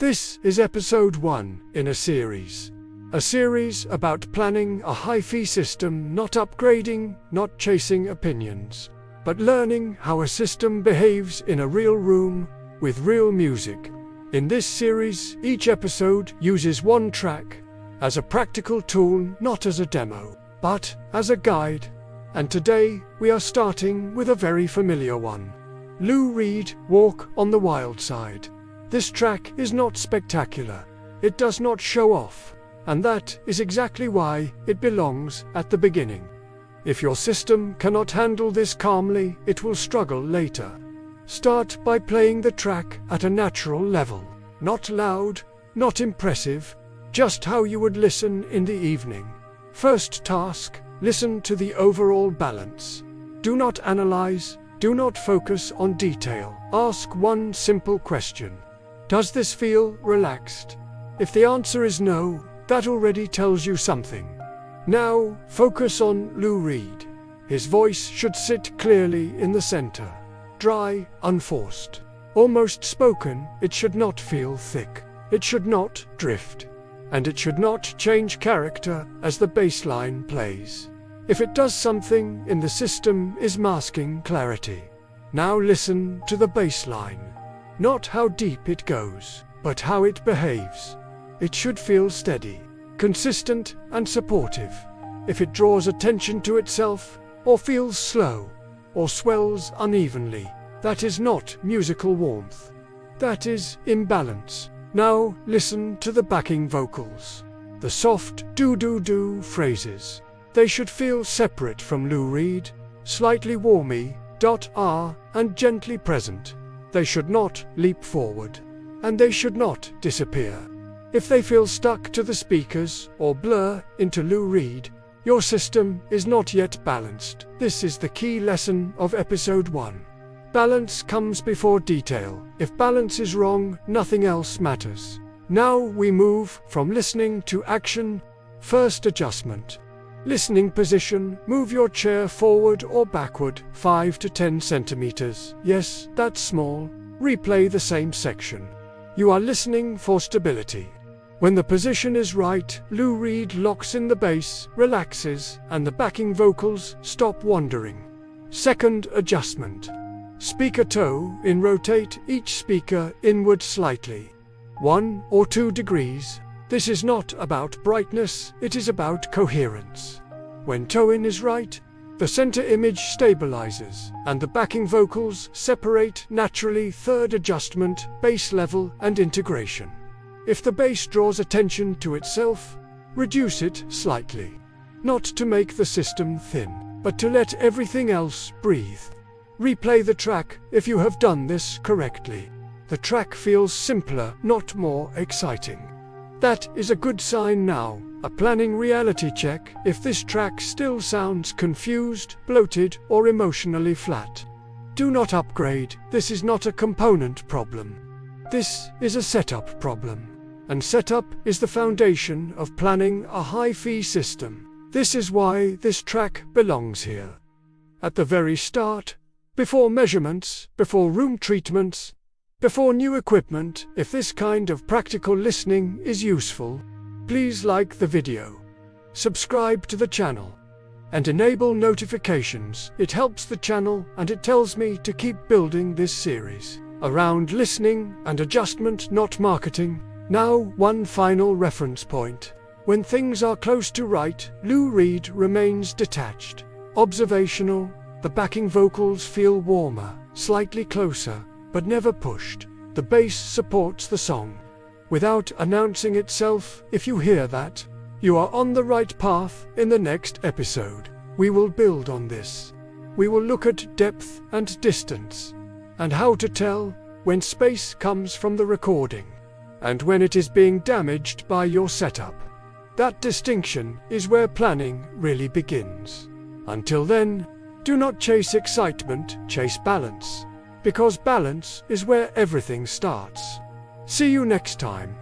This is episode 1 in a series. A series about planning a hi-fi system, not upgrading, not chasing opinions, but learning how a system behaves in a real room with real music. In this series, each episode uses one track as a practical tool, not as a demo, but as a guide. And today, we are starting with a very familiar one. Lou Reed, Walk on the Wild Side. This track is not spectacular. It does not show off. And that is exactly why it belongs at the beginning. If your system cannot handle this calmly, it will struggle later. Start by playing the track at a natural level. Not loud, not impressive, just how you would listen in the evening. First task, listen to the overall balance. Do not analyze, do not focus on detail. Ask one simple question. Does this feel relaxed? If the answer is no, that already tells you something. Now, focus on Lou Reed. His voice should sit clearly in the center. Dry, unforced. Almost spoken, it should not feel thick. It should not drift. And it should not change character as the bass line plays. If it does, something in the system is masking clarity. Now listen to the bass line. Not how deep it goes, but how it behaves. It should feel steady, consistent, and supportive. If it draws attention to itself, or feels slow, or swells unevenly, that is not musical warmth. That is imbalance. Now listen to the backing vocals. The soft do-do-do phrases. They should feel separate from Lou Reed, slightly warmy, and gently present. They should not leap forward. And they should not disappear. If they feel stuck to the speakers or blur into Lou Reed, your system is not yet balanced. This is the key lesson of episode 1. Balance comes before detail. If balance is wrong, nothing else matters. Now we move from listening to action. First adjustment. Listening position. Move your chair forward or backward 5 to 10 centimeters. Yes, that's small. Replay the same section. You are listening for stability. When the position is right, Lou Reed locks in the bass, relaxes, and the backing vocals stop wandering. Second adjustment. Speaker toe in. Rotate each speaker inward slightly. 1 or 2 degrees. This is not about brightness, it is about coherence. When toe in is right, the center image stabilizes, and the backing vocals separate naturally. Third adjustment, bass level and integration. If the bass draws attention to itself, reduce it slightly. Not to make the system thin, but to let everything else breathe. Replay the track if you have done this correctly. The track feels simpler, not more exciting. That is a good sign. Now, a planning reality check. If this track still sounds confused, bloated, or emotionally flat, do not upgrade. This is not a component problem. This is a setup problem. And setup is the foundation of planning a hi-fi system. This is why this track belongs here. At the very start, before measurements, before room treatments, before new equipment. If this kind of practical listening is useful, please like the video, subscribe to the channel, and enable notifications. It helps the channel and it tells me to keep building this series around listening and adjustment, not marketing. Now, one final reference point. When things are close to right, Lou Reed remains detached, observational. The backing vocals feel warmer, slightly closer, but never pushed. The bass supports the song without announcing itself. If you hear that, you are on the right path. In the next episode, we will build on this. We will look at depth and distance, and how to tell when space comes from the recording, and when it is being damaged by your setup. That distinction is where planning really begins. Until then, do not chase excitement, chase balance. Because balance is where everything starts. See you next time.